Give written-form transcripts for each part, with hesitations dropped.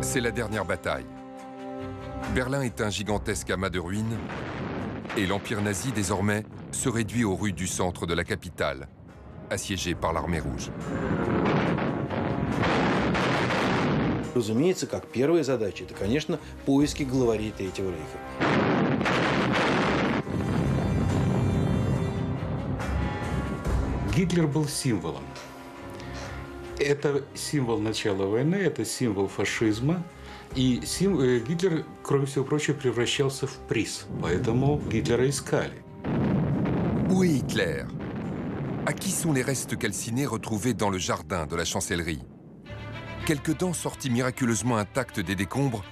C'est la dernière bataille. Berlin est un gigantesque amas de ruines et l'Empire nazi, désormais, se réduit aux rues du centre de la capitale, assiégé par l'armée rouge. Разумеется, как первая задача, это, конечно, поиски главарей Третьего рейха. Гитлер был символом. Это символ начала войны, это символ фашизма. И Гитлер, кроме всего прочего, превращался в приз. Поэтому Гитлера искали. Où est Hitler? À qui sont les restes calcinés retrouvés dans le jardin de la chancellerie? Quelques dents sorties miraculeusement intactes des décombres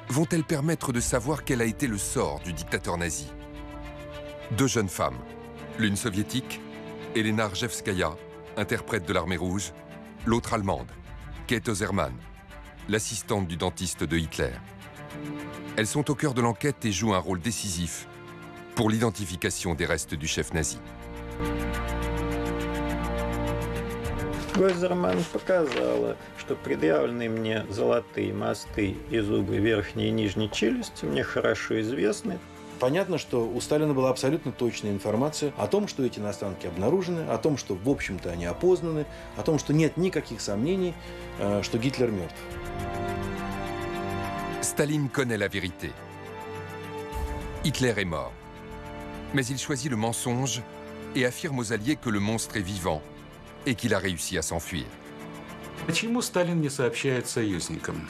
vont-elles permettre de savoir quel a été le sort du dictateur nazi? Deux jeunes femmes, l'une soviétique, Elena Rjevskaya, interprète de l'armée rouge, l'autre allemande, Käthe Osermann, l'assistante du dentiste de Hitler. Elles sont au cœur de l'enquête et jouent un rôle décisif pour l'identification des restes du chef nazi. Гойзерман показала, что предъявленные мне золотые мосты и зубы верхней и нижней челюсти мне хорошо известны. Понятно, что у Сталина была абсолютно точная информация о том, что эти останки обнаружены, о том, что, в общем-то, они опознаны, о том, что нет никаких сомнений, что Гитлер мертв. Staline connaît la vérité. Hitler est mort. Mais il choisit le mensonge et affirme aux Alliés que le monstre est vivant et qu'il a réussi à s'enfuir. Почему Сталин не сообщает союзникам?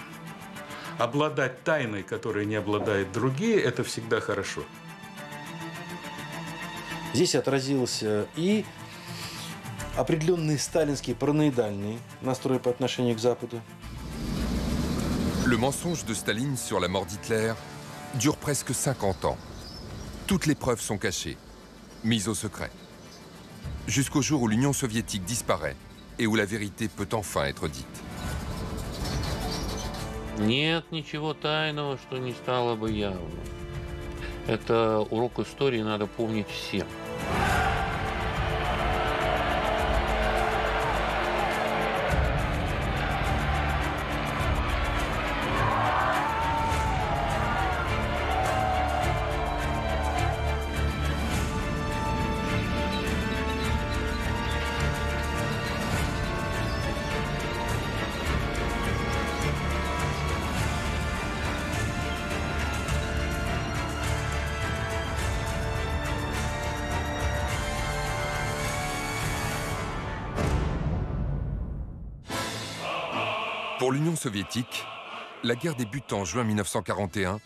Обладать тайной, которой не обладают другие, это всегда хорошо. Здесь отразился и определенный сталинский параноидальный настрой по отношению к Западу. Le mensonge de Staline sur la mort d'Hitler dure presque 50 ans. Toutes les preuves sont cachées, mises au secret. Jusqu'au jour où l'Union soviétique disparaît et où la vérité peut enfin être dite. Нет ничего тайного, что не стало бы явно. Это урок истории, надо помнить всем. Pour l'Union soviétique, la guerre débute en juin 1941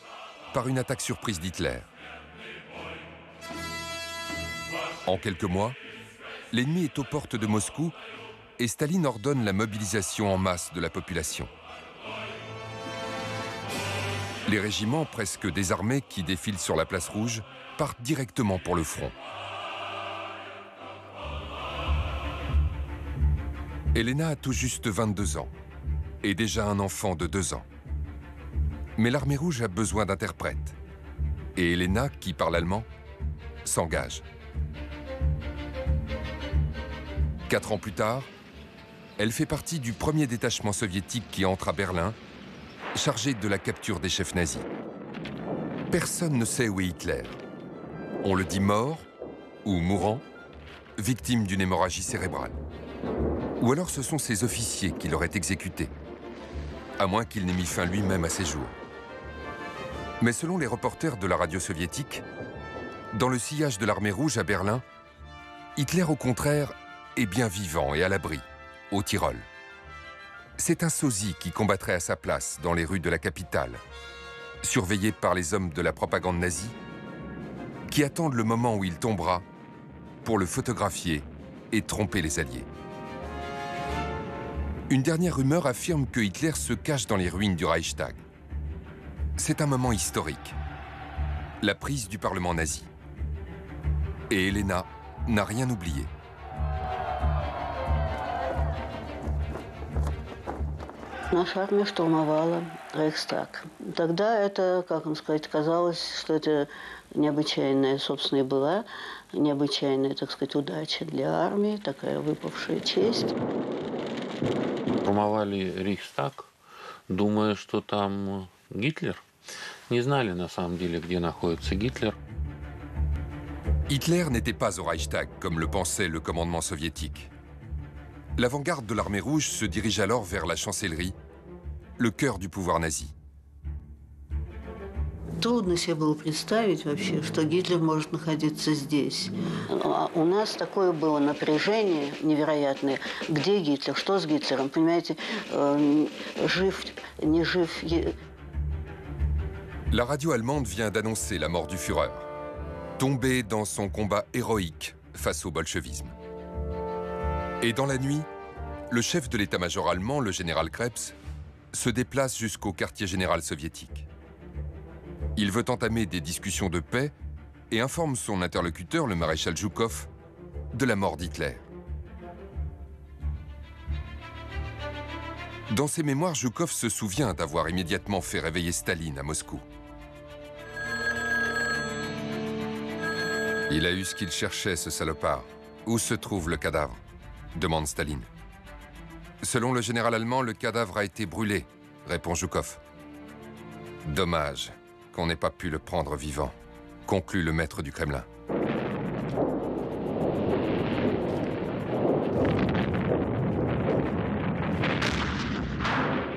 par une attaque surprise d'Hitler. En quelques mois, l'ennemi est aux portes de Moscou et Staline ordonne la mobilisation en masse de la population. Les régiments presque désarmés qui défilent sur la place rouge partent directement pour le front. Elena a tout juste 22 ans et déjà un enfant de 2 ans. Mais l'armée rouge a besoin d'interprètes. Et Elena, qui parle allemand, s'engage. 4 ans plus tard, elle fait partie du premier détachement soviétique qui entre à Berlin, chargé de la capture des chefs nazis. Personne ne sait où est Hitler. On le dit mort ou mourant, victime d'une hémorragie cérébrale. Ou alors ce sont ses officiers qui l'auraient exécuté, à moins qu'il n'ait mis fin lui-même à ses jours. Mais selon les reporters de la radio soviétique, dans le sillage de l'armée rouge à Berlin, Hitler, au contraire, est bien vivant et à l'abri, au Tyrol. C'est un sosie qui combattrait à sa place dans les rues de la capitale, surveillé par les hommes de la propagande nazie, qui attendent le moment où il tombera pour le photographier et tromper les Alliés. Une dernière rumeur affirme que Hitler se cache dans les ruines du Reichstag. C'est un moment historique, la prise du Parlement nazi. Et Elena n'a rien oublié. Наша армия штурмовала Рейхстаг. Тогда это, как вам сказать, казалось, что это необычайная, собственно, и была необычайная, так сказать, удача для армии, такая выпавшая честь. Штурмовали Рейхстаг, думая, что там Гитлер. Не знали на самом деле, где находится Гитлер. Hitler n'était pas au Reichstag, comme le pensait le commandement soviétique. L'avant-garde de l'armée rouge se dirige alors vers la chancellerie, le cœur du pouvoir nazi. Трудно себе было представить вообще, что Гитлер может находиться здесь. У нас такое было напряжение невероятное. Где Гитлер? Что с Гитлером? Понимаете, жив, не жив. La radio allemande vient d'annoncer la mort du Führer, tombé dans son combat héroïque face au bolchevisme. Et dans la nuit, le chef de l'état-major allemand, le général Krebs, se déplace jusqu'au quartier général soviétique. Il veut entamer des discussions de paix et informe son interlocuteur, le maréchal Zhukov, de la mort d'Hitler. Dans ses mémoires, Zhukov se souvient d'avoir immédiatement fait réveiller Staline à Moscou. Il a eu ce qu'il cherchait, ce salopard. Où se trouve le cadavre? Demande Staline. Selon le général allemand, le cadavre a été brûlé, répond Zhukov. Dommage qu'on n'ait pas pu le prendre vivant, conclut le maître du Kremlin.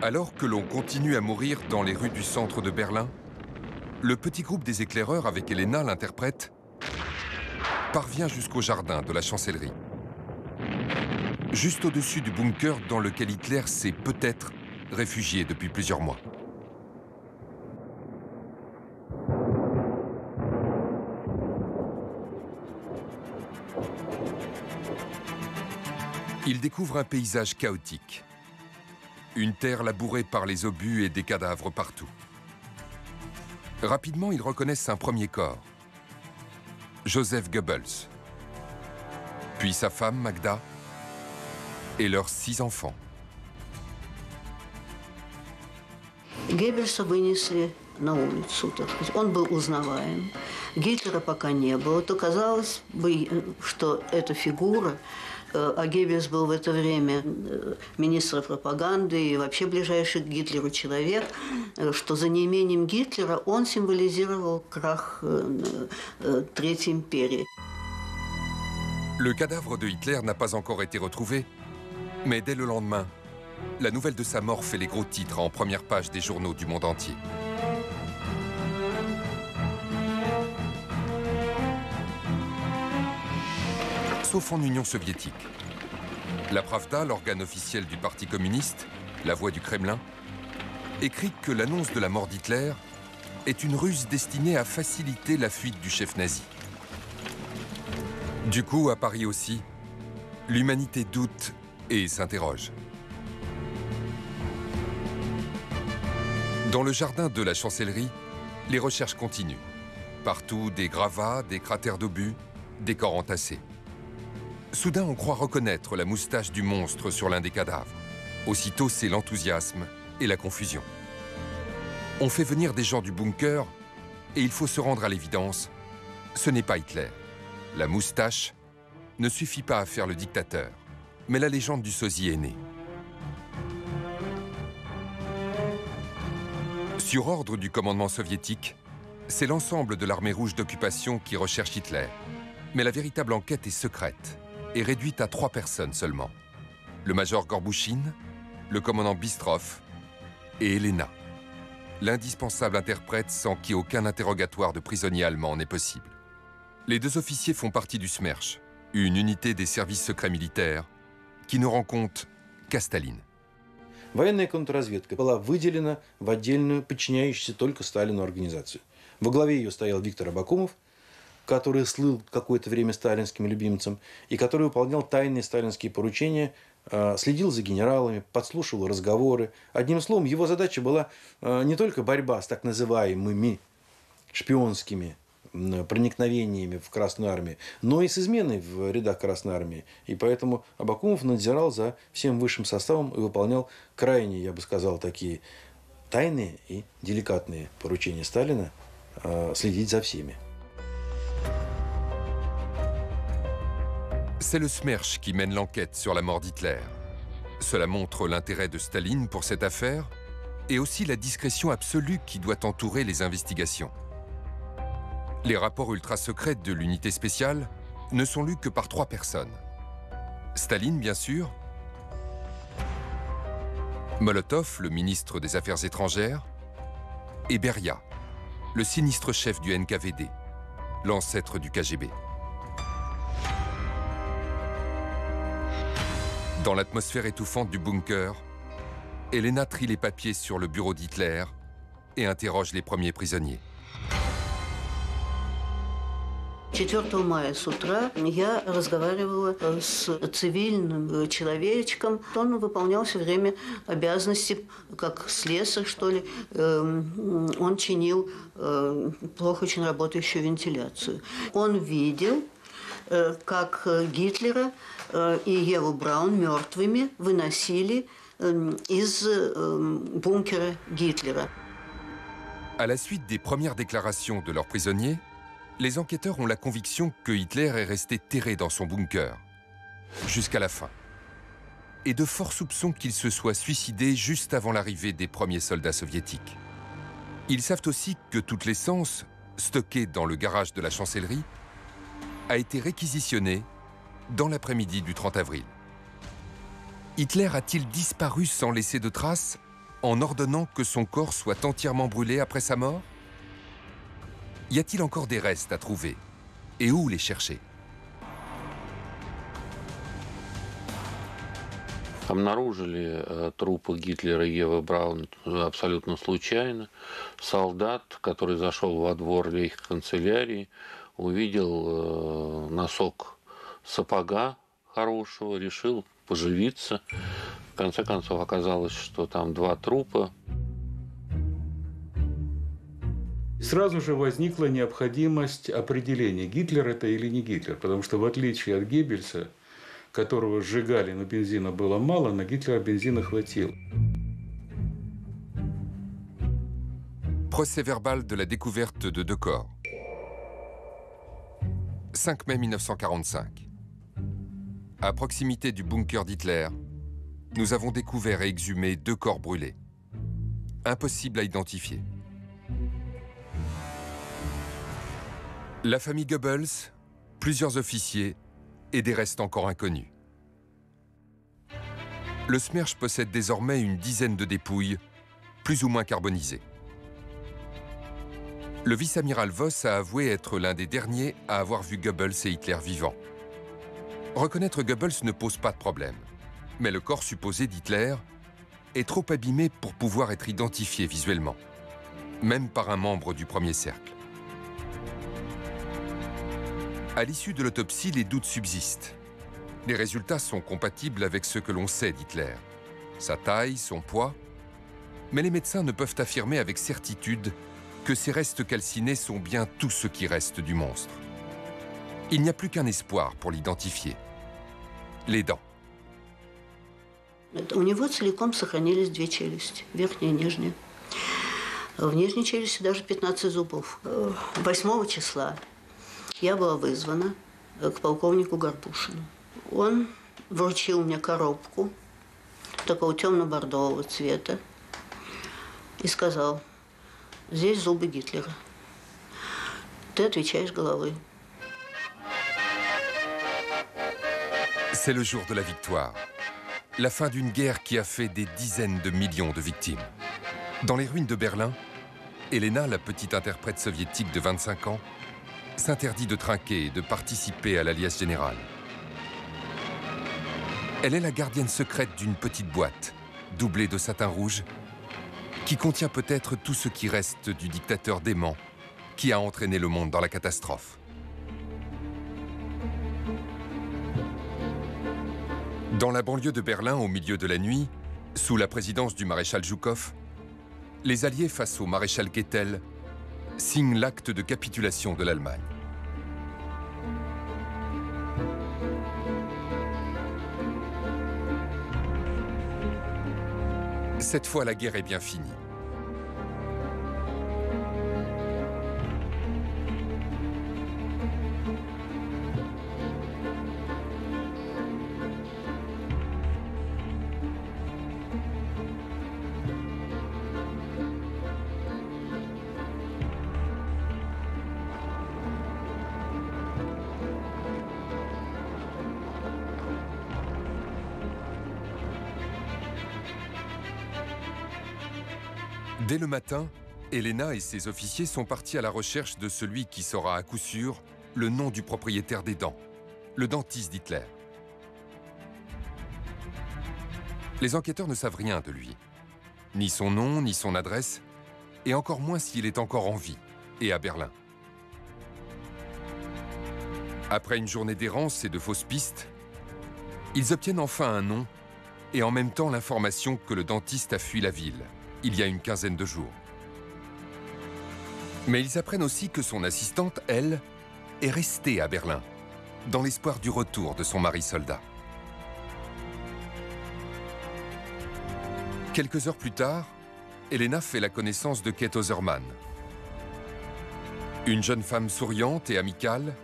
Alors que l'on continue à mourir dans les rues du centre de Berlin, le petit groupe des éclaireurs avec Elena, l'interprète, parvient jusqu'au jardin de la chancellerie. Juste au-dessus du bunker dans lequel Hitler s'est peut-être réfugié depuis plusieurs mois. Il découvre un paysage chaotique. Une terre labourée par les obus et des cadavres partout. Rapidement, ils reconnaissent un premier corps. Joseph Goebbels. Puis sa femme, Magda, et leurs 6 enfants. Геббельса вынесли на улицу, так сказать. Он был узнаваем. Гитлера пока не было. То казалось бы, что эта фигура, а Геббельс был в это время министром пропаганды и вообще ближайший к Гитлеру человек, что за неимением Гитлера он символизировал крах Третьей империи. Le cadavre de Hitler n'a pas encore été retrouvé, mais dès le lendemain, la nouvelle de sa mort fait les gros titres en première page des journaux du monde entier. Sauf en Union soviétique. La Pravda, l'organe officiel du Parti communiste, la voix du Kremlin, écrit que l'annonce de la mort d'Hitler est une ruse destinée à faciliter la fuite du chef nazi. Du coup, à Paris aussi, l'humanité doute et s'interroge. Dans le jardin de la chancellerie, les recherches continuent. Partout, des gravats, des cratères d'obus, des corps entassés. Soudain, on croit reconnaître la moustache du monstre sur l'un des cadavres. Aussitôt, c'est l'enthousiasme et la confusion. On fait venir des gens du bunker et il faut se rendre à l'évidence, ce n'est pas Hitler. La moustache ne suffit pas à faire le dictateur, mais la légende du sosie est née. Sur ordre du commandement soviétique, c'est l'ensemble de l'armée rouge d'occupation qui recherche Hitler. Mais la véritable enquête est secrète et réduite à 3 personnes seulement. Le major Gorbouchine, le commandant Bistrov et Elena, l'indispensable interprète sans qui aucun interrogatoire de prisonniers allemands n'est possible. Les 2 officiers font partie du Smersh, une unité des services secrets militaires qui ne rend compte qu'à Staline. Военная контрразведка была выделена в отдельную, подчиняющуюся только Сталину организацию. Во главе ее стоял Виктор Абакумов, который слыл какое-то время сталинским любимцем и который выполнял тайные сталинские поручения, следил за генералами, подслушивал разговоры. Одним словом, его задача была не только борьба с так называемыми шпионскими проникновениями в Красную армию, но и с изменой в рядах Красной армии. И поэтому Абакумов надзирал за всем высшим составом и выполнял крайне, я бы сказал, такие тайные и деликатные поручения Сталина следить за всеми. C'est le Smersh qui mène l'enquête sur la mort d'Hitler. Cela montre l'intérêt de Staline pour cette affaire et aussi la discrétion absolue qui doit entourer les investigations. Les rapports ultra-secrets de l'unité spéciale ne sont lus que par 3 personnes. Staline, bien sûr, Molotov, le ministre des Affaires étrangères, et Beria, le sinistre chef du NKVD, l'ancêtre du KGB. Dans l'atmosphère étouffante du bunker, Elena trie les papiers sur le bureau d'Hitler et interroge les premiers prisonniers. 4 мая с утра я разговаривала с цивильным человечком. Он выполнял все время обязанности, как слесарь, что ли. Он чинил плохо очень работающую вентиляцию. Он видел, как Гитлера и Еву Браун мертвыми выносили из бункера Гитлера. À la suite des premières déclarations de leurs prisonniers, les enquêteurs ont la conviction que Hitler est resté terré dans son bunker, jusqu'à la fin. Et de forts soupçons qu'il se soit suicidé juste avant l'arrivée des premiers soldats soviétiques. Ils savent aussi que toute l'essence, stockée dans le garage de la chancellerie, a été réquisitionnée dans l'après-midi du 30 avril. Hitler a-t-il disparu sans laisser de traces en ordonnant que son corps soit entièrement brûlé après sa mort? Y a-t-il encore des restes à trouver? Et où les chercher? Обнаружили трупы Гитлера и Евы Браун абсолютно случайно. Солдат, который зашел во двор рейхсканцелярии, увидел носок сапога хорошего, решил поживиться. В конце концов оказалось, что там 2 трупа. Сразу же возникла необходимость определения, Гитлер это или не Гитлер, потому что в отличие от Геббельса, которого сжигали, но бензина было мало, на Гитлера бензина хватило. Procès-verbal de la découverte de 2 corps. 5 mai 1945. À proximité du bunker d'Hitler, nous avons découvert et exhumé 2 corps brûlés. Impossible à identifier. La famille Goebbels, plusieurs officiers et des restes encore inconnus. Le Smersh possède désormais une dizaine de dépouilles, plus ou moins carbonisées. Le vice-amiral Voss a avoué être l'un des derniers à avoir vu Goebbels et Hitler vivants. Reconnaître Goebbels ne pose pas de problème, mais le corps supposé d'Hitler est trop abîmé pour pouvoir être identifié visuellement, même par un membre du premier cercle. À l'issue de l'autopsie, les doutes subsistent. Les résultats sont compatibles avec ce que l'on sait d'Hitler, sa taille, son poids, mais les médecins ne peuvent affirmer avec certitude que ces restes calcinés sont bien tout ce qui reste du monstre. Il n'y a plus qu'un espoir pour l'identifier. Les dents. У него целиком сохранились 2 челюсти, верхняя и нижняя. В нижней челюсти даже 15 зубов. 8 числа я была вызвана к полковнику Горбушину. Он вручил мне коробку такого темно-бордового цвета и сказал: здесь зубы Гитлера. Ты отвечаешь головой. C'est le jour de la victoire. La fin d'une guerre qui a fait des dizaines de millions de victimes. Dans les ruines de Berlin, Elena, la petite interprète soviétique de 25 ans, s'interdit de trinquer et de participer à l'Alliance générale. Elle est la gardienne secrète d'une petite boîte, doublée de satin rouge, qui contient peut-être tout ce qui reste du dictateur dément qui a entraîné le monde dans la catastrophe. Dans la banlieue de Berlin, au milieu de la nuit, sous la présidence du maréchal Zhukov, les Alliés face au maréchal Keitel signent l'acte de capitulation de l'Allemagne. Cette fois, la guerre est bien finie. Dès le matin, Helena et ses officiers sont partis à la recherche de celui qui saura à coup sûr le nom du propriétaire des dents, le dentiste d'Hitler. Les enquêteurs ne savent rien de lui, ni son nom, ni son adresse, et encore moins s'il est encore en vie et à Berlin. Après une journée d'errance et de fausses pistes, ils obtiennent enfin un nom et en même temps l'information que le dentiste a fui la ville, il y a une quinzaine de jours. Mais ils apprennent aussi que son assistante, elle, est restée à Berlin, dans l'espoir du retour de son mari soldat. Quelques heures plus tard, Helena fait la connaissance de Käthe Osermann, une jeune femme souriante et amicale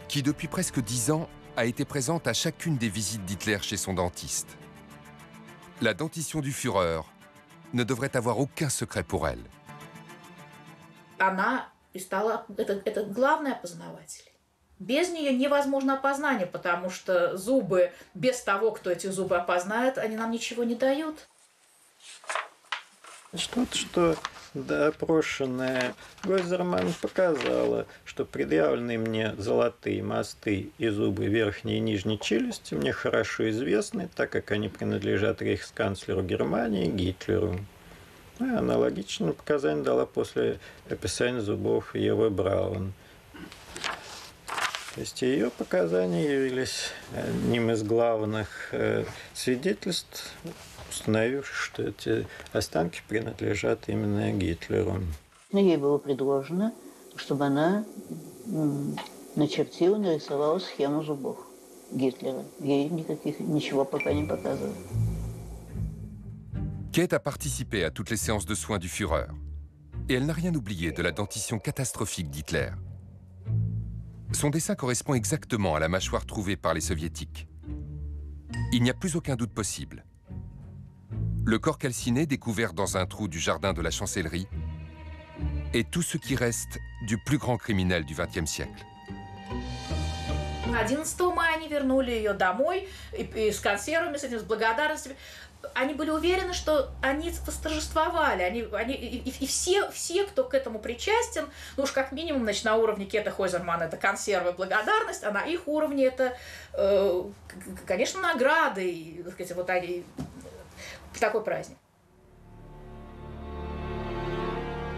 qui, depuis presque 10 ans, a été présente à chacune des visites d'Hitler chez son dentiste. La dentition du Führer ne devrait avoir aucun secret pour elle. Она и стала, это главный опознаватель. Без нее невозможно опознание, потому что зубы, без того, кто эти зубы опознает, они нам ничего не дают. Что допрошенная Гойзерман показала, что предъявленные мне золотые мосты и зубы верхней и нижней челюсти мне хорошо известны, так как они принадлежат рейхсканцлеру Германии Гитлеру. Аналогичное показание дала после описания зубов Евы Браун. То есть ее показания явились одним из главных свидетельств, установивших, что эти останки принадлежат именно Гитлеру. Ей было предложено, чтобы она начертила, нарисовала схему зубов Гитлера. Ей ничего пока не показывали. Käthe a participé à toutes les séances de soins du Führer. Et elle n'a rien oublié de la dentition catastrophique d'Hitler. Son dessin correspond exactement à la mâchoire trouvée par les soviétiques. Il n'y a plus aucun doute possible. Le corps calciné découvert dans un trou du jardin de la chancellerie est tout ce qui reste du plus grand criminel du XXe siècle. 11 мая они вернули ее домой и с консервами, с этим, с благодарностями. Они были уверены, что они восторжествовали. И все, кто к этому причастен, ну уж как минимум, значит, на уровне Käthe Osermann это консервы, благодарность, а на их уровне это, конечно, награды. И, так сказать, вот они, такой праздник.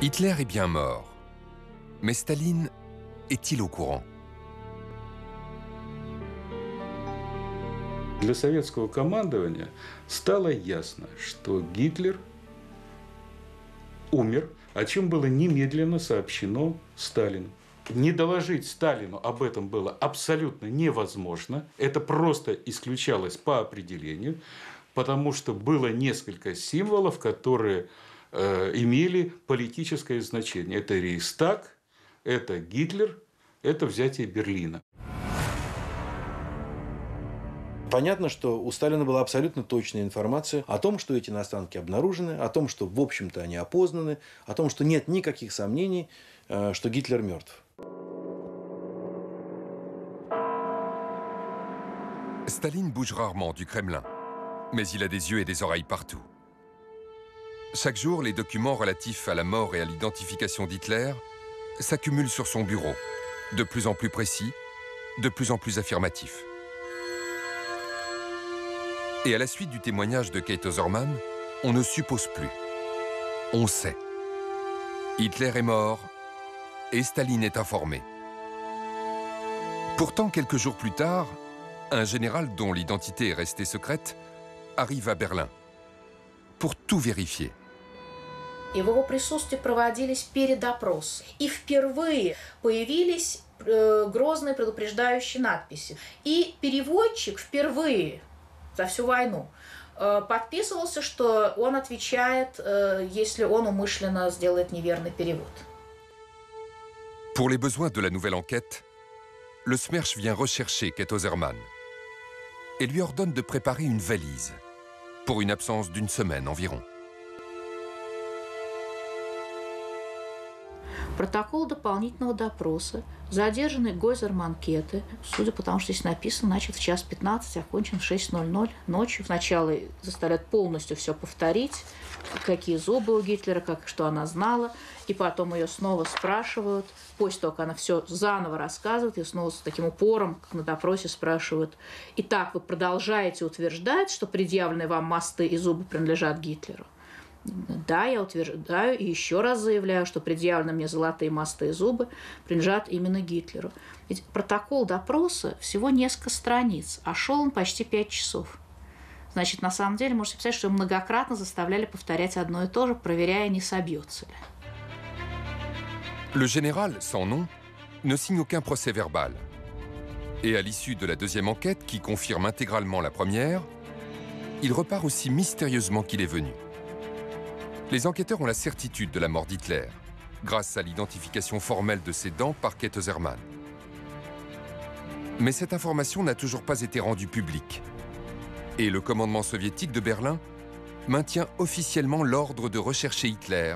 Hitler est bien mort. Mais Staline est-il au courant? Для советского командования стало ясно, что Гитлер умер, о чем было немедленно сообщено Сталину. Не доложить Сталину об этом было абсолютно невозможно. Это просто исключалось по определению, потому что было несколько символов, которые имели политическое значение. Это Рейхстаг, это Гитлер, это взятие Берлина. Понятно, что у Сталина была абсолютно точная информация о том, что эти останки обнаружены, о том, что, в общем-то, они опознаны, о том, что нет никаких сомнений, что Гитлер мертв. Staline bouge rarement du Kremlin, mais il a des yeux et des oreilles partout. Chaque jour, les documents relatifs à la mort et à l'identification d'Hitler s'accumulent sur son bureau, de plus en plus précis, de plus en plus affirmatifs. Et à la suite du témoignage de Käthe Osermann, on ne suppose plus. On sait. Hitler est mort et Staline est informé. Pourtant, quelques jours plus tard, un général dont l'identité est restée secrète arrive à Berlin pour tout vérifier. И в его присутствии проводились передопросы. И впервые появились грозные предупреждающие надписи. И переводчик впервые за всю войну подписывался, что он отвечает, если он умышленно сделает неверный перевод. Pour les besoins de la nouvelle enquête, le SMERSH vient rechercher Käthe Osermann et lui ordonne de préparer une valise pour une absence d'une semaine environ. Протокол дополнительного допроса. Задержанный Гойзер Манкеты, судя по тому, что здесь написано, начат в 1:15, окончен в 6:00 ночью. Сначала заставляют полностью все повторить, какие зубы у Гитлера, что она знала, и потом ее снова спрашивают. После того, как она все заново рассказывает, и снова с таким упором, как на допросе, спрашивают: «Итак, вы продолжаете утверждать, что предъявленные вам мосты и зубы принадлежат Гитлеру?» Да, я утверждаю и еще раз заявляю, что предъявленные мне золотые мосты и зубы принадлежат именно Гитлеру. Ведь протокол допроса всего несколько страниц, а шел он почти 5 часов. Значит, на самом деле, можете представить, что его многократно заставляли повторять одно и то же, проверяя, не собьется ли. Le général, sans nom, ne signe aucun procès verbal. Et à l'issue de la deuxième enquête, qui confirme intégralement la première, il repart aussi mystérieusement qu'il est venu. Les enquêteurs ont la certitude de la mort d'Hitler, grâce à l'identification formelle de ses dents par Käthe Oserman. Mais cette information n'a toujours pas été rendue publique. Et le commandement soviétique de Berlin maintient officiellement l'ordre de rechercher Hitler,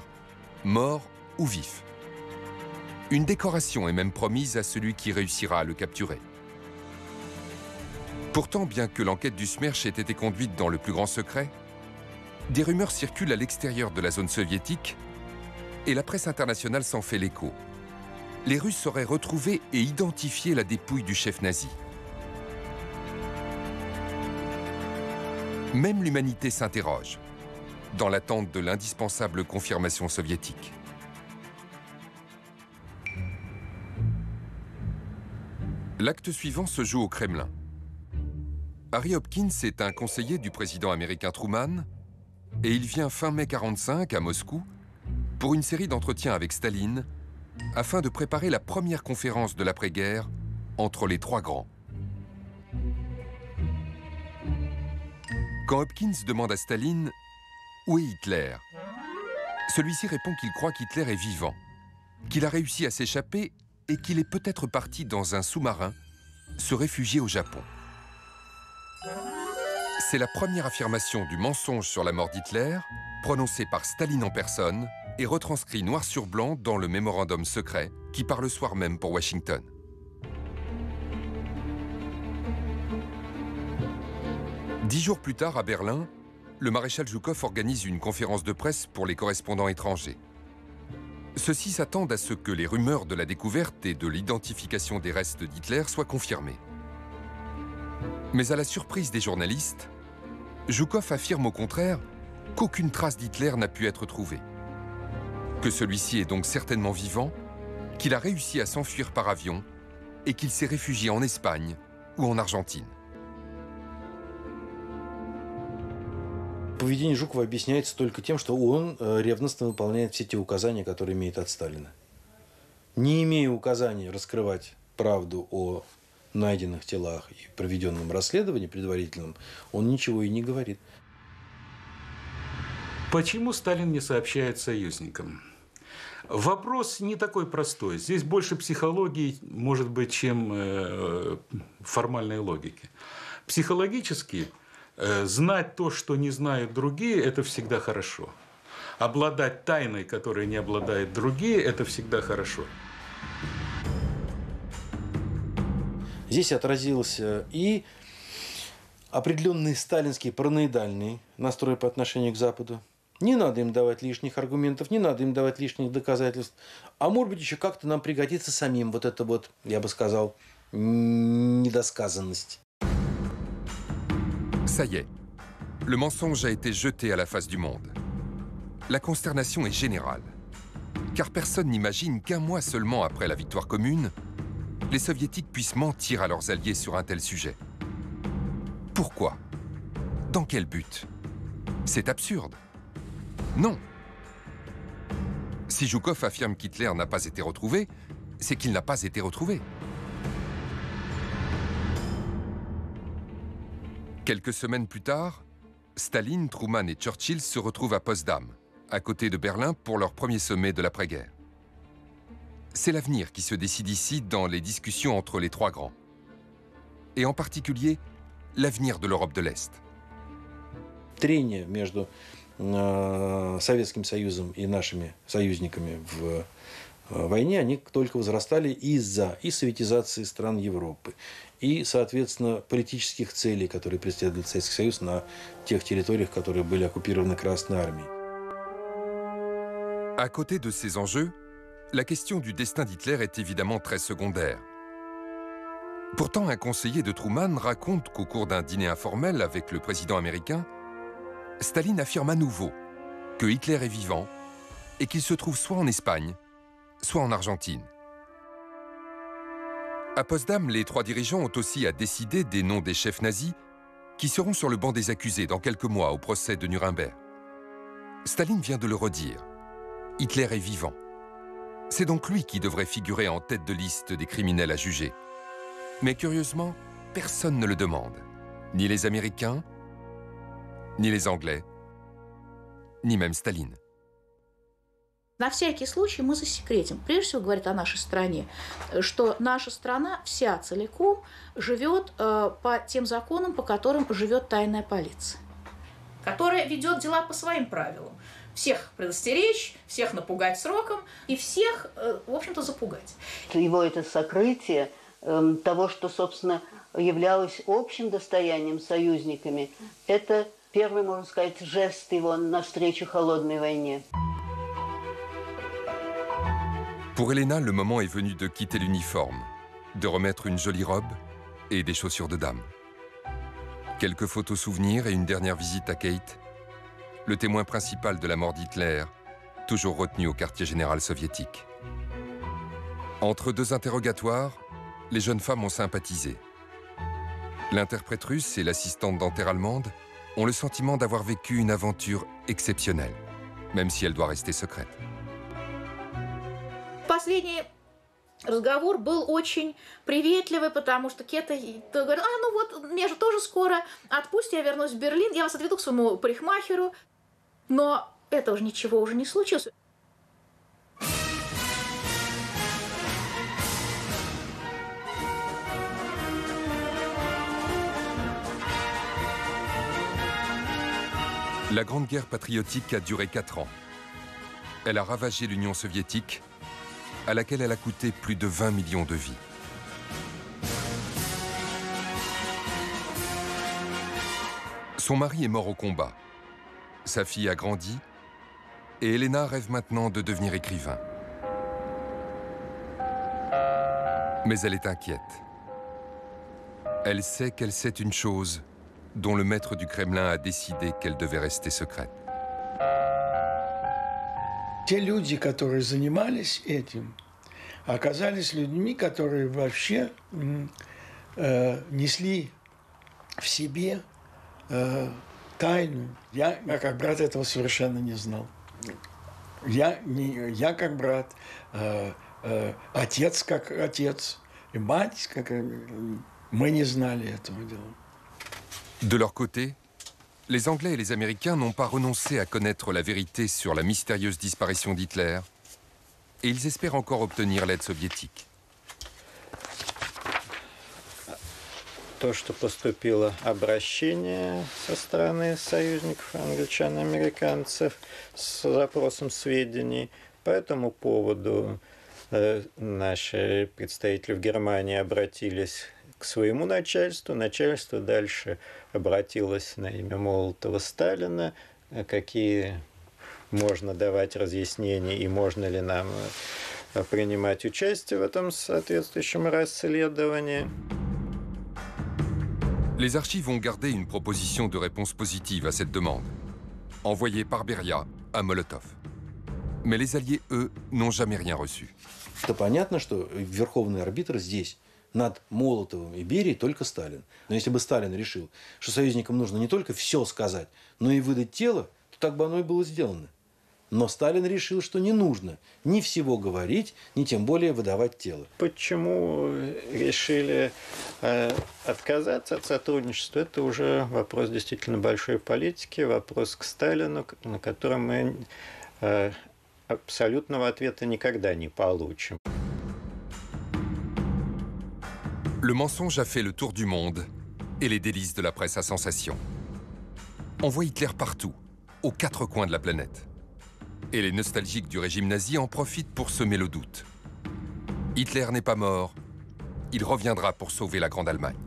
mort ou vif. Une décoration est même promise à celui qui réussira à le capturer. Pourtant, bien que l'enquête du Smerch ait été conduite dans le plus grand secret, des rumeurs circulent à l'extérieur de la zone soviétique et la presse internationale s'en fait l'écho. Les Russes auraient retrouvé et identifié la dépouille du chef nazi. Même l'humanité s'interroge, dans l'attente de l'indispensable confirmation soviétique. L'acte suivant se joue au Kremlin. Harry Hopkins est un conseiller du président américain Truman et il vient fin mai 1945 à Moscou pour une série d'entretiens avec Staline afin de préparer la première conférence de l'après-guerre entre les trois grands. Quand Hopkins demande à Staline « Où est Hitler ?», celui-ci répond qu'il croit qu'Hitler est vivant, qu'il a réussi à s'échapper et qu'il est peut-être parti dans un sous-marin se réfugier au Japon. C'est la première affirmation du mensonge sur la mort d'Hitler, prononcée par Staline en personne et retranscrit noir sur blanc dans le mémorandum secret qui part le soir même pour Washington. Dix jours plus tard, à Berlin, le maréchal Zhukov organise une conférence de presse pour les correspondants étrangers. Ceux-ci s'attendent à ce que les rumeurs de la découverte et de l'identification des restes d'Hitler soient confirmées. Mais à la surprise des journalistes, Zhukov affirme au contraire qu'aucune trace d'Hitler n'a pu être trouvée. Que celui-ci est donc certainement vivant, qu'il a réussi à s'enfuir par avion et qu'il s'est réfugié en Espagne ou en Argentine. Поведение Жукова объясняется только тем, что он ревностно выполняет все те указания, которые имеет от Сталина. Не имея указания раскрывать правду о найденных телах и проведенном расследовании предварительном, он ничего и не говорит. Почему Сталин не сообщает союзникам? Вопрос не такой простой. Здесь больше психологии, может быть, чем формальной логики. Психологически знать то, что не знают другие, это всегда хорошо. Обладать тайной, которой не обладают другие, это всегда хорошо. Здесь отразился и определенный сталинский параноидальный настрой по отношению к Западу. Не надо им давать лишних аргументов, не надо им давать лишних доказательств. А может быть, еще как-то нам пригодится самим вот это вот, я бы сказал, недосказанность. Ça y est, le mensonge a été jeté à la face du monde. La consternation est générale, car personne n'imagine qu'un mois seulement après la victoire commune, les soviétiques puissent mentir à leurs alliés sur un tel sujet. Pourquoi? Dans quel but? C'est absurde. Non. Si Zhukov affirme qu'Hitler n'a pas été retrouvé, c'est qu'il n'a pas été retrouvé. Quelques semaines plus tard, Staline, Truman et Churchill se retrouvent à Potsdam, à côté de Berlin, pour leur premier sommet de l'après-guerre. C'est l'avenir qui se décide ici dans les discussions entre les trois grands. Et en particulier, l'avenir de l'Europe de l'Est. Трение между Советским Союзом и нашими союзниками в войне, они только возрастали из-за и советизации стран Европы, и, соответственно, политических целей, которые преследует Советский Союз на тех территориях, которые были оккупированы Красной Армией. À côté de ces enjeux, la question du destin d'Hitler est évidemment très secondaire. Pourtant, un conseiller de Truman raconte qu'au cours d'un dîner informel avec le président américain, Staline affirme à nouveau que Hitler est vivant et qu'il se trouve soit en Espagne, soit en Argentine. À Potsdam, les trois dirigeants ont aussi à décider des noms des chefs nazis qui seront sur le banc des accusés dans quelques mois au procès de Nuremberg. Staline vient de le redire. Hitler est vivant. C'est donc lui qui devrait figurer en tête de liste des criminels à juger. Mais curieusement, personne ne le demande. Ni les Américains, ni les Anglais, ni même Staline. На всякий случай мы засекретим. Прежде всего, говорит о нашей стране, что наша страна вся целиком живет по тем законам, по которым живет тайная полиция, которая ведет дела по своим правилам. Всех предостеречь, всех напугать сроком и всех, в общем-то, запугать. Его это сокрытие того, что, собственно, являлось общим достоянием союзниками, это первый, можно сказать, жест его навстречу холодной войне. Pour Elena, le moment est venu de quitter l'uniforme, de remettre une jolie robe et des chaussures de dame. Quelques photos souvenirs et une dernière visite à Kate, le témoin principal de la mort d'Hitler, toujours retenu au quartier général soviétique. Entre deux interrogatoires, les jeunes femmes ont sympathisé. L'interprète russe et l'assistante dentaire allemande ont le sentiment d'avoir vécu une aventure exceptionnelle, même si elle doit rester secrète. Последний разговор был очень приветливый, потому что Кета говорит, ну вот, меня же тоже скоро отпустят, я вернусь в Берлин, я вас отведу к своему парикмахеру. Но этого же ничего уже не случилось. La Grande Guerre patriotique a duré 4 ans. Elle a ravagé l'Union soviétique, à laquelle elle a coûté plus de 20 millions de vies. Son mari est mort au combat. Sa fille a grandi et Elena rêve maintenant de devenir écrivain. Mais elle est inquiète. Elle sait qu'elle sait une chose dont le maître du Kremlin a décidé qu'elle devait rester secrète. Те люди, которые занимались этим, оказались людьми, которые вообще несли в себе тайну. Я как брат этого совершенно не знал. Я как брат, отец как отец, и мать как... Мы не знали этого дела. De leur côté, les Anglais et les Américains n'ont pas renoncé à connaître la vérité sur la mystérieuse disparition d'Hitler, et ils espèrent encore obtenir l'aide soviétique. То, что поступило обращение со стороны союзников, англичан и американцев, с запросом сведений. По этому поводу наши представители в Германии обратились к своему начальству. Начальство дальше обратилось на имя Молотова Сталина, какие можно давать разъяснения и можно ли нам принимать участие в этом соответствующем расследовании. Les archives ont gardé une proposition de réponse positive à cette demande, envoyée par Beria à Molotov. Mais les Alliés, eux, n'ont jamais rien reçu. Это понятно, что верховный арбитр здесь над Молотовым и Берией только Сталин. Но если бы Сталин решил, что союзникам нужно не только все сказать, но и выдать тело, то так бы оно и было сделано. Но Сталин решил, что не нужно ни всего говорить, ни тем более выдавать тело. Почему решили отказаться от сотрудничества? Это уже вопрос действительно большой политики, вопрос к Сталину, на котором мы абсолютного ответа никогда не получим. Le mensonge a fait le tour du monde et les délices de la presse à sensation. On voit Hitler partout, aux 4 coins de la planète. Et les nostalgiques du régime nazi en profitent pour semer le doute. Hitler n'est pas mort, il reviendra pour sauver la Grande Allemagne.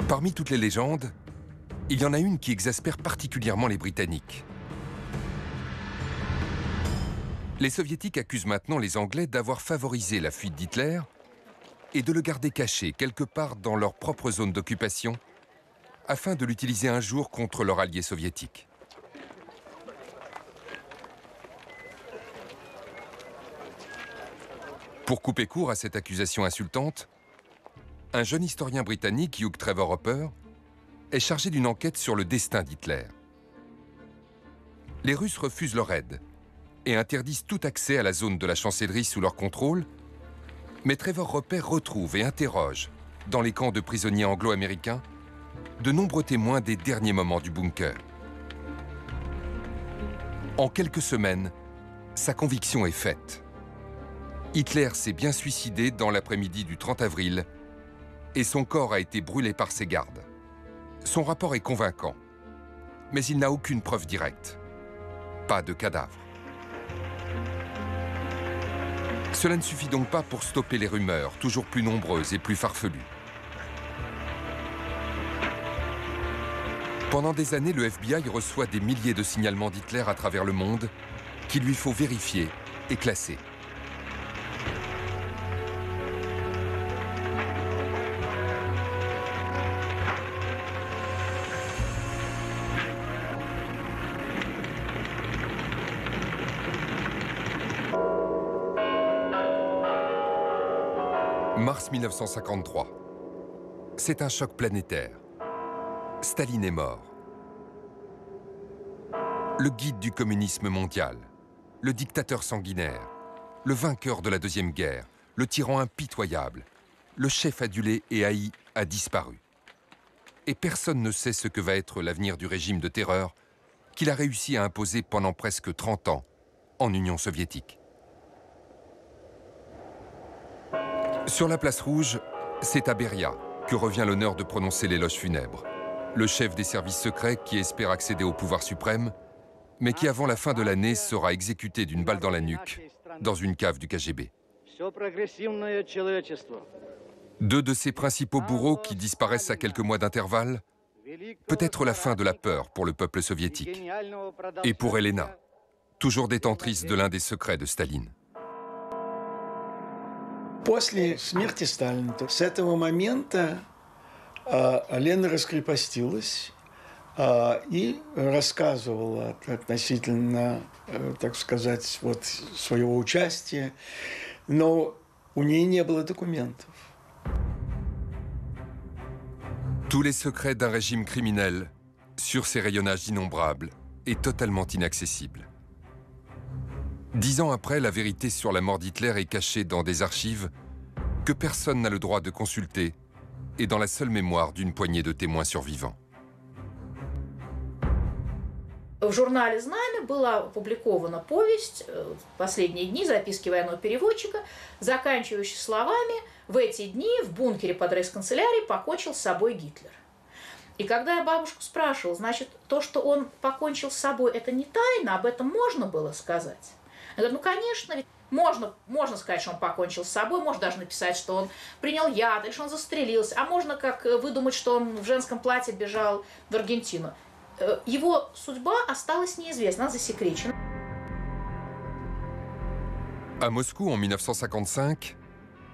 Parmi toutes les légendes, il y en a une qui exaspère particulièrement les Britanniques. Les Soviétiques accusent maintenant les Anglais d'avoir favorisé la fuite d'Hitler et de le garder caché quelque part dans leur propre zone d'occupation afin de l'utiliser un jour contre leur allié soviétique. Pour couper court à cette accusation insultante, un jeune historien britannique, Hugh Trevor Hopper, est chargé d'une enquête sur le destin d'Hitler. Les Russes refusent leur aide et interdisent tout accès à la zone de la chancellerie sous leur contrôle, mais Trevor Hopper retrouve et interroge, dans les camps de prisonniers anglo-américains, de nombreux témoins des derniers moments du bunker. En quelques semaines, sa conviction est faite. Hitler s'est bien suicidé dans l'après-midi du 30 avril et son corps a été brûlé par ses gardes. Son rapport est convaincant, mais il n'a aucune preuve directe. Pas de cadavre. Cela ne suffit donc pas pour stopper les rumeurs, toujours plus nombreuses et plus farfelues. Pendant des années, le FBI reçoit des milliers de signalements d'Hitler à travers le monde qu'il lui faut vérifier et classer. Mars 1953. C'est un choc planétaire. Staline est mort. Le guide du communisme mondial, le dictateur sanguinaire, le vainqueur de la Deuxième Guerre, le tyran impitoyable, le chef adulé et haï a disparu. Et personne ne sait ce que va être l'avenir du régime de terreur qu'il a réussi à imposer pendant presque 30 ans en Union soviétique. Sur la place rouge, c'est à Beria que revient l'honneur de prononcer l'éloge funèbre. Le chef des services secrets qui espère accéder au pouvoir suprême, mais qui avant la fin de l'année sera exécuté d'une balle dans la nuque dans une cave du KGB. Deux de ses principaux bourreaux qui disparaissent à quelques mois d'intervalle, peut-être la fin de la peur pour le peuple soviétique. Et pour Elena, toujours détentrice de l'un des secrets de Staline. После смерти Сталина, с этого момента Лена раскрепостилась и рассказывала относительно, так сказать, вот своего участия, но у нее не было документов. Tous les secrets d'un régime criminel, sur ses rayonnages innombrables et totalement inaccessibles. 10 ans après, la vérité sur la mort d'Hitler est cachée dans des archives que personne n'a le droit de consulter et dans la seule mémoire d'une poignée de témoins survivants. В журнале «Знамя» была опубликована повесть «Последние дни. Записки военного переводчика», заканчивающая словами «В эти дни в бункере под рейхсканцелярией покончил с собой Гитлер». И когда я бабушку спрашивала, значит, то, что он покончил с собой, это не тайна, об этом можно было сказать? Я говорю, ну, конечно, ведь можно сказать, что он покончил с собой, можно даже написать, что он принял яд, или что он застрелился, а можно как выдумать, что он в женском платье бежал в Аргентину. Его судьба осталась неизвестна, она засекречена. À Moscou en 1955,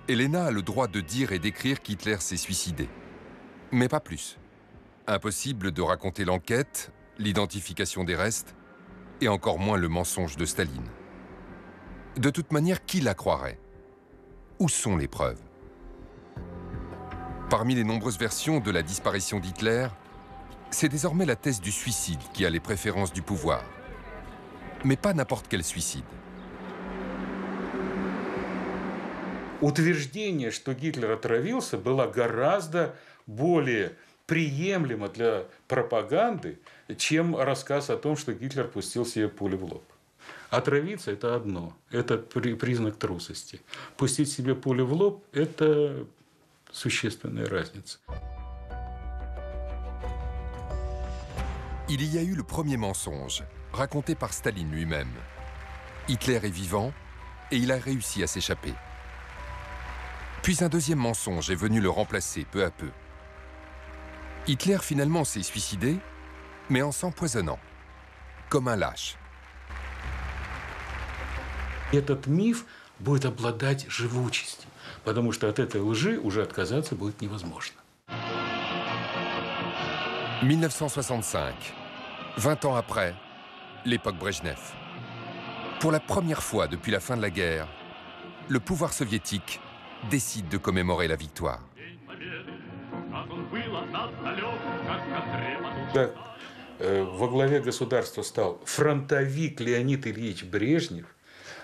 Elena a le droit de dire et d'écrire qu'Hitler s'est suicidé. Mais pas plus. Impossible de raconter l'enquête, l'identification des restes, et encore moins le mensonge de Staline. De toute manière, qui la croirait? Où sont les preuves? Parmi les nombreuses versions de la disparition d'Hitler, c'est désormais la thèse du suicide qui a les préférences du pouvoir. Mais pas n'importe quel suicide. Утверждение, что Гитлер отравился, было гораздо более приемлемо для пропаганды, чем рассказ о том, что Гитлер пустил себе пулю в лоб. Отравиться – это одно, это признак трусости. Пустить себе пулю в лоб – это существенная разница. Il y a eu le premier mensonge, raconté par Staline lui-même. Hitler est vivant et il a réussi à s'échapper. Puis un deuxième mensonge est venu le remplacer peu à peu. Hitler finalement s'est suicidé, mais en s'empoisonnant, comme un lâche. Этот миф будет обладать живучестью, потому что от этой лжи уже отказаться будет невозможно. 1965, 20 ans après, l'époque Brejnev. Pour la première fois depuis la fin de la guerre, le pouvoir soviétique décide de commémorer la victoire. Когда во главе государства стал фронтовик Леонид Ильич Брежнев,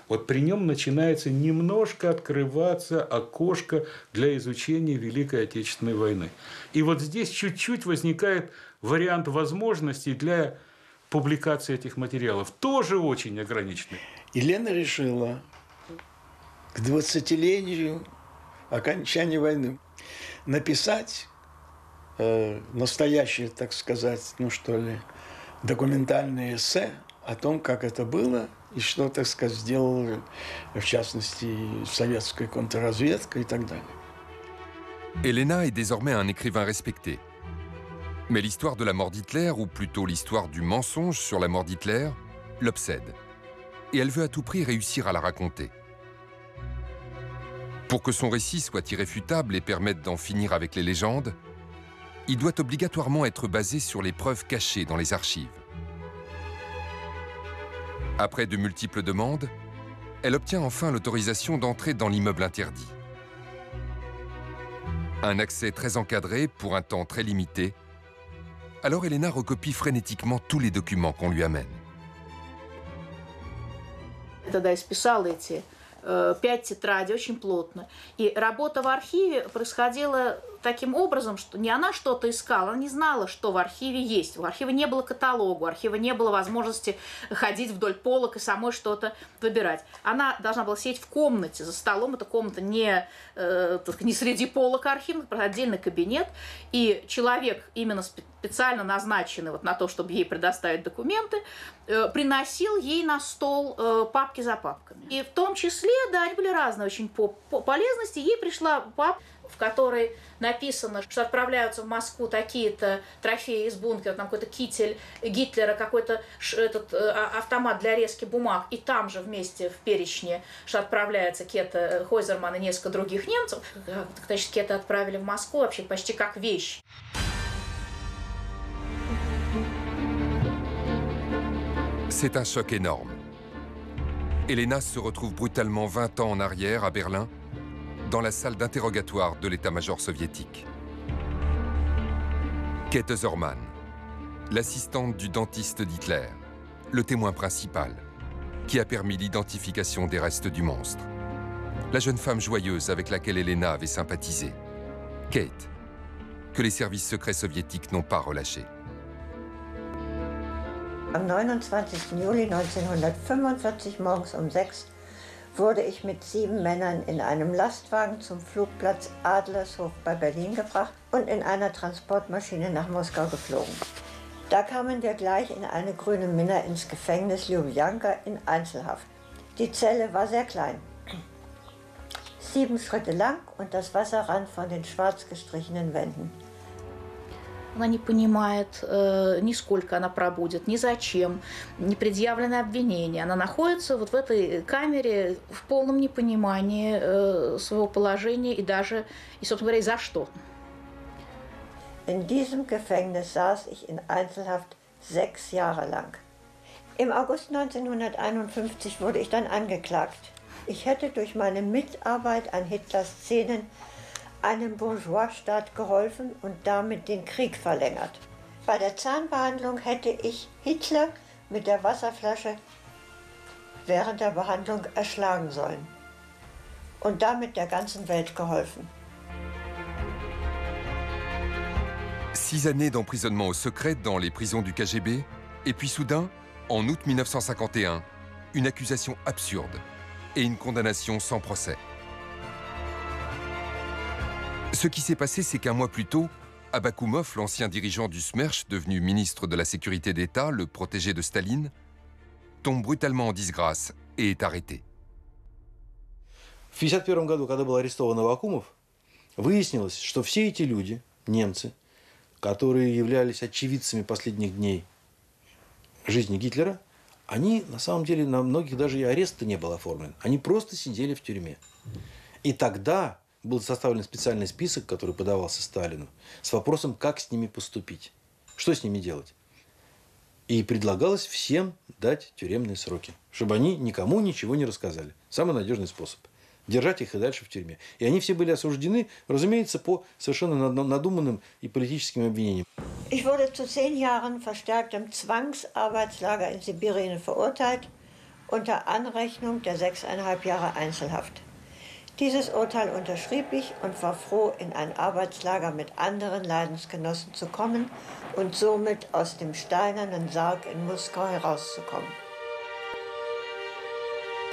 вот при нем начинается немножко открываться окошко для изучения Великой Отечественной войны. И вот здесь чуть-чуть возникает вариант возможностей для публикации этих материалов, тоже очень ограниченный. Елена решила к 20-летию окончания войны написать настоящее, так сказать, ну что ли, документальное эссе о том, как это было и что, так сказать, сделала, в частности, советская контрразведка и так далее. Elena est désormais un écrivain respecté. Mais l'histoire de la mort d'Hitler, ou plutôt l'histoire du mensonge sur la mort d'Hitler, l'obsède. Et elle veut à tout prix réussir à la raconter. Pour que son récit soit irréfutable et permette d'en finir avec les légendes, il doit obligatoirement être basé sur les preuves cachées dans les archives. Après de multiples demandes, elle obtient enfin l'autorisation d'entrer dans l'immeuble interdit. Un accès très encadré pour un temps très limité. Alors Elena recopie frénétiquement tous les documents qu'on lui amène. Тогда исписала эти 5 тетрадей очень плотно. И работа в архиве происходила таким образом, что не она что-то искала, она не знала, что в архиве есть. У архива не было каталога, у архива не было возможности ходить вдоль полок и самой что-то выбирать. Она должна была сидеть в комнате за столом, эта комната не среди полок архивных, отдельный кабинет, и человек, именно специально назначенный вот на то, чтобы ей предоставить документы, приносил ей на стол папки за папками. И в том числе, да, они были разные очень по полезности. Ей пришла папка, в которой написано, что отправляются в Москву такие-то трофеи из бункера, там какой-то китель Гитлера, какой-то автомат для резки бумаг, и там же вместе в перечне, что отправляется Кета Хойзерман и несколько других немцев. Значит, Кета отправили в Москву вообще почти как вещь. C'est un choc énorme. Elena se retrouve brutalement 20 ans en arrière à Berlin, dans la salle d'interrogatoire de l'état-major soviétique. Käthe Zormann, l'assistante du dentiste d'Hitler, le témoin principal, qui a permis l'identification des restes du monstre. La jeune femme joyeuse avec laquelle Elena avait sympathisé. Kate, que les services secrets soviétiques n'ont pas relâchée. Am 29. Juli 1945 morgens um 6 wurde ich mit 7 Männern in einem Lastwagen zum Flugplatz Adlershof bei Berlin gebracht und in einer Transportmaschine nach Moskau geflogen. Da kamen wir gleich in eine grüne Minna ins Gefängnis Lubjanka in Einzelhaft. Die Zelle war sehr klein, 7 Schritte lang und das Wasser rann von den schwarz gestrichenen Wänden. Она не понимает, ни сколько она пробудет, ни зачем, не предъявлено обвинение. Она находится вот в этой камере в полном непонимании своего положения и даже, и, собственно говоря, и за что. In diesem Gefängnis saß ich in Einzelhaft 6 Jahre lang. Im August 1951 wurde ich dann angeklagt. Ich hätte durch meine Mitarbeit an Hitlers Szenen einem Bourgeoisstaat geholfen und damit den Krieg verlängert. Bei der Zahnbehandlung hätte ich Hitler mit der Wasserflasche während der Behandlung erschlagen sollen und damit der ganzen Welt geholfen. 6 années d'emprisonnement au secret dans les prisons du KGB, et puis soudain, en août 1951, une accusation absurde et une condamnation sans procès. Ce qui s'est passé, c'est qu'un mois plus tôt, Abakoumov, l'ancien dirigeant du SMERSH, devenu ministre de la Sécurité d'État, le protégé de Staline, tombe brutalement en disgrâce et est arrêté. В 1951 году, когда был арестован Аввакумов, выяснилось, что все эти люди, немцы, которые являлись очевидцами последних дней жизни Гитлера, они, на самом деле, на многих даже и арест не был оформлен. Они просто сидели в тюрьме. И тогда был составлен специальный список, который подавался Сталину, с вопросом, как с ними поступить, что с ними делать. И предлагалось всем дать тюремные сроки, чтобы они никому ничего не рассказали. Самый надежный способ. Держать их и дальше в тюрьме. И они все были осуждены, разумеется, по совершенно надуманным и политическим обвинениям. Ich wurde zu 10 Jahren verstärktem Zwangsarbeitslager in Sibirien verurteilt, unter Anrechnung der 6,5 Jahre Einzelhaft. Dieses Urteil unterschrieb ich und war froh, in ein Arbeitslager mit anderen Leidensgenossen zu kommen und somit aus dem steinernen Sarg in Moskau herauszukommen.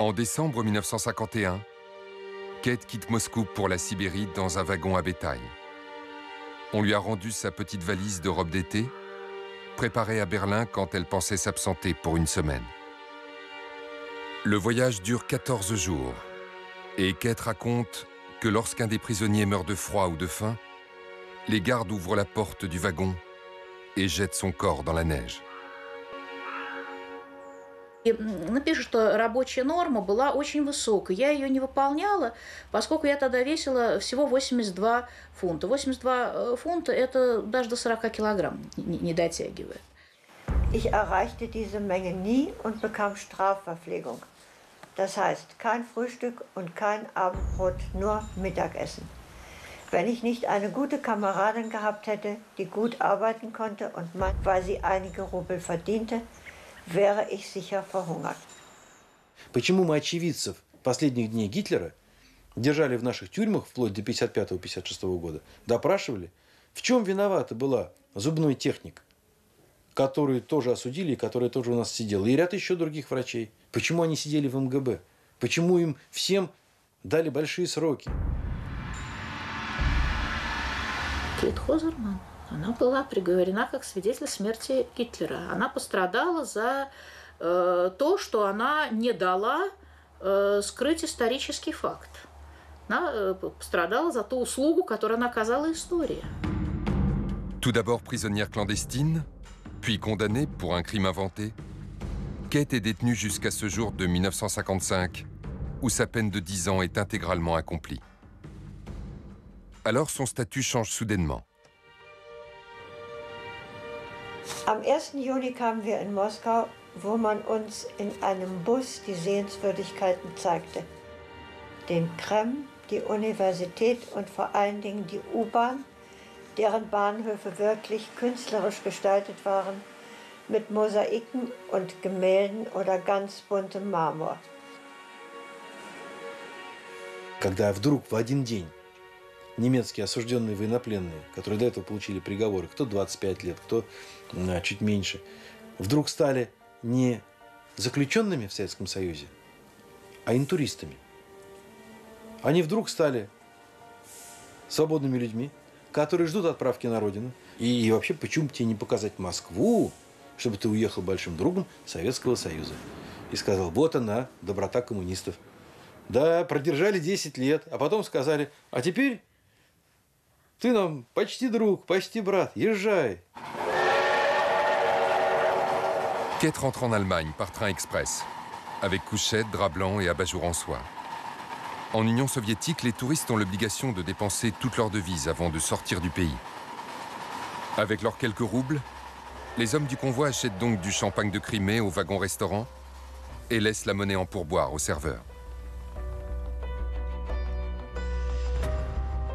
En décembre 1951, Kate quitte Moscou pour la Sibérie dans un wagon à bétail. On lui a rendu sa petite valise de robe d'été, préparée à Berlin quand elle pensait s'absenter pour une semaine. Le voyage dure 14 jours. Et Kate raconte que lorsqu'un des prisonniers meurt de froid ou de faim, les gardes ouvrent la porte du wagon et jettent son corps dans la neige. Она пишет, что рабочая норма была очень высокой. Я ее не выполняла, поскольку я тогда весила всего 82 фунта. 82 фунта – это даже до 40 килограмм не дотягивает. Ich erreichte diese Menge nie und bekam Strafverpflegung. Das heißt, kein Frühstück und kein Abendbrot, nur Mittagessen. Wenn ich nicht eine gute Kameradin gehabt hätte, die gut arbeiten konnte und weil sie einige Rubel verdiente, wäre ich sicher verhungert. Почему мы очевидцев последних дней Гитлера держали в наших тюрьмах вплоть до 1955-1956 года, допрашивали? В чем виновата была зубной техник, который тоже осудили и который тоже у нас сидел, и ряд еще других врачей? Почему они сидели в МГБ? Почему им всем дали большие сроки? Кейт Хозерман, она была приговорена как свидетель смерти Гитлера. Она пострадала за то, что она не дала скрыть исторический факт. Она пострадала за ту услугу, которую она оказала истории. Tout d'abord prisonnière clandestine, puis condamnée pour un crime inventé, Kate est détenue jusqu'à ce jour de 1955, où sa peine de 10 ans est intégralement accomplie. Alors son statut change soudainement. Am 1. Juni kamen wir in Moskau, wo man uns in einem Bus die Sehenswürdigkeiten zeigte. Den Kreml, die Universität und vor allen Dingen die U-Bahn, deren Bahnhöfe wirklich künstlerisch gestaltet waren, mit Mosaiken und Gemälden oder ganz buntem Marmor. Когда вдруг в один день немецкие осужденные военнопленные, которые до этого получили приговоры, кто 25 лет, кто чуть меньше, вдруг стали не заключенными в Советском Союзе, а интуристами. Они вдруг стали свободными людьми, которые ждут отправки на родину. И вообще, почему бы тебе не показать Москву, чтобы ты уехал большим другом Советского Союза? И сказал, вот она, доброта коммунистов. Да, продержали 10 лет, а потом сказали, а теперь ты нам почти друг, почти брат, езжай. Kate rentre en Allemagne par train express, avec couchette, drap blanc et abat-jour en soie. En Union soviétique, les touristes ont l'obligation de dépenser toute leur devise avant de sortir du pays. Avec leurs quelques roubles, les hommes du convoi achètent donc du champagne de Crimée au wagon-restaurant et laissent la monnaie en pourboire aux serveurs.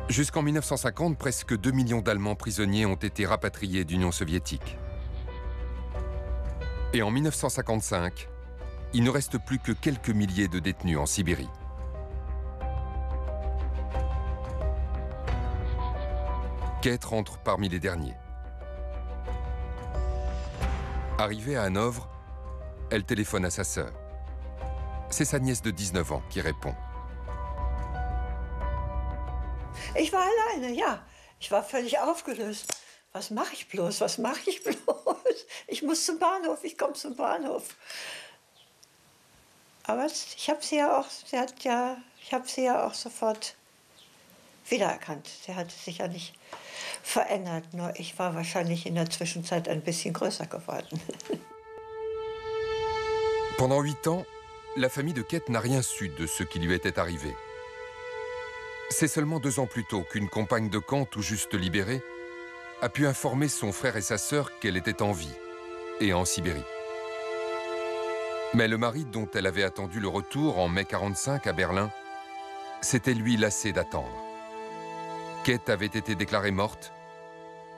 Jusqu'en 1950, presque 2 millions d'Allemands prisonniers ont été rapatriés d'Union soviétique. Et en 1955, il ne reste plus que quelques milliers de détenus en Sibérie. Kate rentre parmi les derniers. Arrivée à Hanovre, elle téléphone à sa sœur. C'est sa nièce de 19 ans qui répond. Ich war alleine, ja. Ich war völlig aufgelöst. Was mache ich bloß? Was mache ich bloß? Ich muss zum Bahnhof, ich komme zum Bahnhof. Aber ich habe sie ja auch, ich habe sie ja auch sofort wiedererkannt. Sie hatte sich ja nicht verändert, nur ich war wahrscheinlich in der Zwischenzeit ein bisschen größer geworden. Pendant 8 ans, la famille de Kate n'a rien su de ce qui lui était arrivé. C'est seulement 2 ans plus tôt qu'une compagne de camp tout juste libérée a pu informer son frère et sa sœur qu'elle était en vie et en Sibérie. Mais le mari dont elle avait attendu le retour en mai 1945 à Berlin s'était lui lassé d'attendre. Kate avait été déclarée morte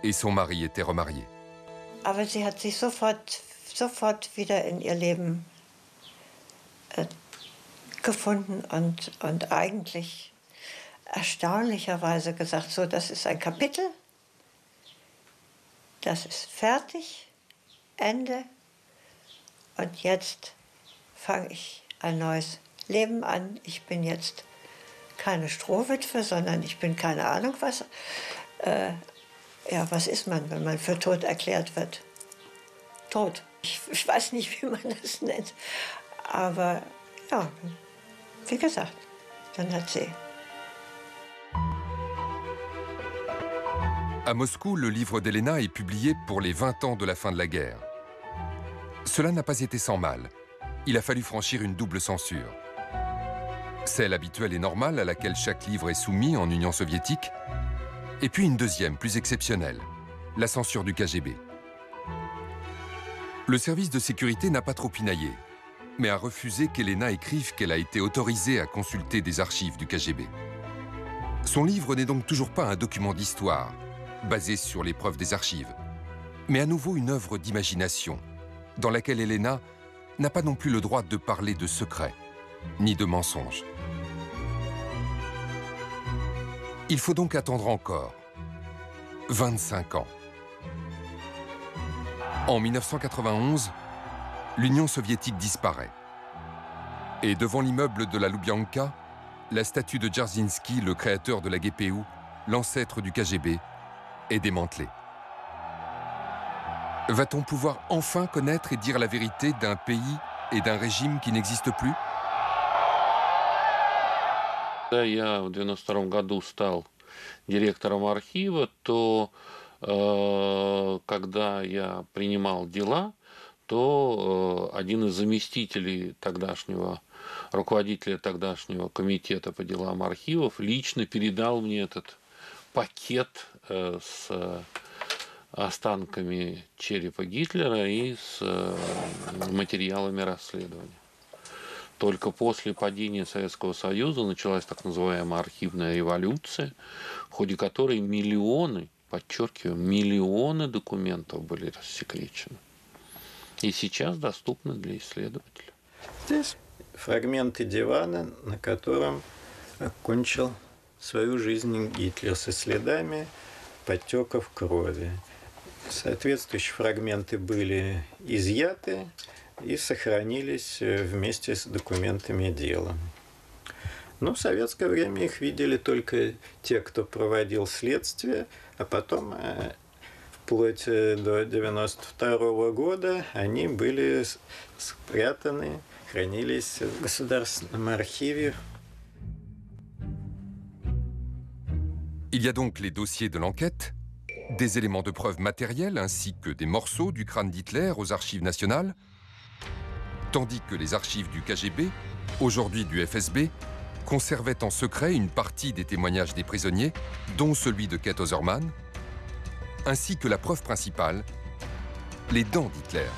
et son mari était remarié. Aber sie hat sich sofort wieder in ihr Leben gefunden und eigentlich erstaunlicherweise gesagt, so, das ist ein Kapitel, das ist fertig, Ende und jetzt fange ich ein neues Leben an. Ich bin jetzt keine Strohwitwe, sondern ich bin keine Ahnung was. Ja, was ist man, wenn man für tot erklärt wird? Tot. Ich weiß nicht, wie man das nennt. Aber ja, wie gesagt, dann hat sie. À Moscou, le livre d'Elena est publié pour les 20 ans de la fin de la guerre. Cela n'a pas été sans mal. Il a fallu franchir une double censure. Celle habituelle et normale à laquelle chaque livre est soumis en Union soviétique, et puis une deuxième, plus exceptionnelle, la censure du KGB. Le service de sécurité n'a pas trop pinaillé, mais a refusé qu'Elena écrive qu'elle a été autorisée à consulter des archives du KGB. Son livre n'est donc toujours pas un document d'histoire, basé sur les preuves des archives, mais à nouveau une œuvre d'imagination, dans laquelle Elena n'a pas non plus le droit de parler de secrets, ni de mensonges. Il faut donc attendre encore 25 ans. En 1991, l'Union soviétique disparaît. Et devant l'immeuble de la Lubyanka, la statue de Dzerzhinsky, le créateur de la GPU, l'ancêtre du KGB, est démantelée. Va-t-on pouvoir enfin connaître et dire la vérité d'un pays et d'un régime qui n'existe plus? Когда я в 1992 году стал директором архива, то когда я принимал дела, то один из заместителей тогдашнего руководителя тогдашнего комитета по делам архивов лично передал мне этот пакет с останками черепа Гитлера и с материалами расследования. Только после падения Советского Союза началась так называемая архивная революция, в ходе которой миллионы, подчеркиваю, миллионы документов были рассекречены. И сейчас доступны для исследователя. Здесь фрагменты дивана, на котором окончил свою жизнь Гитлер со следами подтеков крови. Соответствующие фрагменты были изъяты и сохранились вместе с документами дела. Но в советское время их видели только те, кто проводил следствие, а потом, вплоть до 1992 года, они были спрятаны, хранились в Государственном архиве. Il y a donc les dossiers de l'enquête, des éléments de preuve matériels ainsi que des morceaux du crâne d'Hitler aux archives nationales, tandis que les archives du KGB, aujourd'hui du FSB, conservaient en secret une partie des témoignages des prisonniers, dont celui de Kate Oserman, ainsi que la preuve principale, les dents d'Hitler.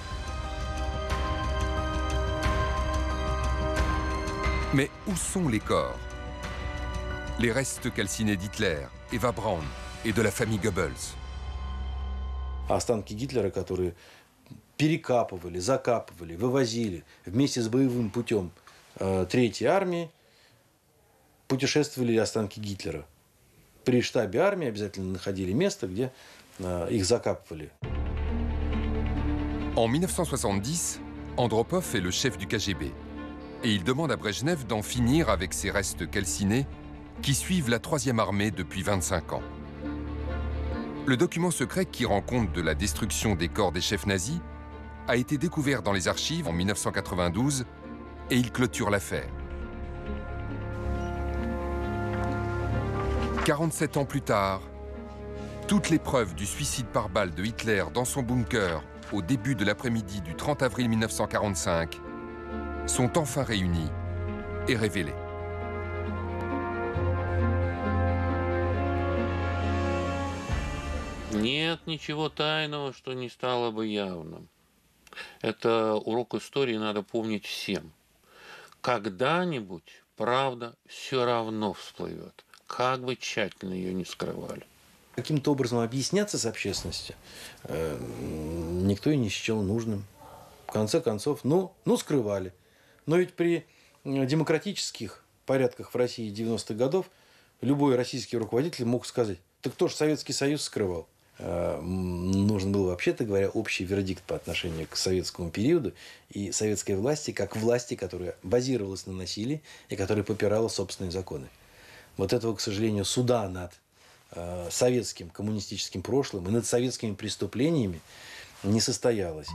Mais où sont les corps? Les restes calcinés d'Hitler, Eva Braun et de la famille Goebbels. Останки Гитлера, которые перекапывали, закапывали, вывозили вместе с боевым путем Третьей армии, путешествовали останки Гитлера. При штабе армии обязательно находили место, где их закапывали. En 1970, Andropov est le chef du KGB et il demande à Brejnev d'en finir avec ces restes calcinés qui suivent la 3e armée depuis 25 ans. Le document secret qui rend compte de la destruction des corps des chefs nazis a été découvert dans les archives en 1992 et il clôture l'affaire. 47 ans plus tard, toutes les preuves du suicide par balle de Hitler dans son bunker au début de l'après-midi du 30 avril 1945 sont enfin réunies et révélées. Нет ничего тайного, что не стало бы явным. Это урок истории надо помнить всем. Когда-нибудь правда все равно всплывет, как бы тщательно ее не скрывали. Каким-то образом объясняться с общественностью никто и не счел нужным. В конце концов, скрывали. Но ведь при демократических порядках в России 90-х годов любой российский руководитель мог сказать: так кто же Советский Союз скрывал? Нужен был, вообще-то говоря, общий вердикт по отношению к советскому периоду и советской власти, как власти, которая базировалась на насилии и которая попирала собственные законы. Вот этого, к сожалению, суда над советским коммунистическим прошлым и над советскими преступлениями не состоялось.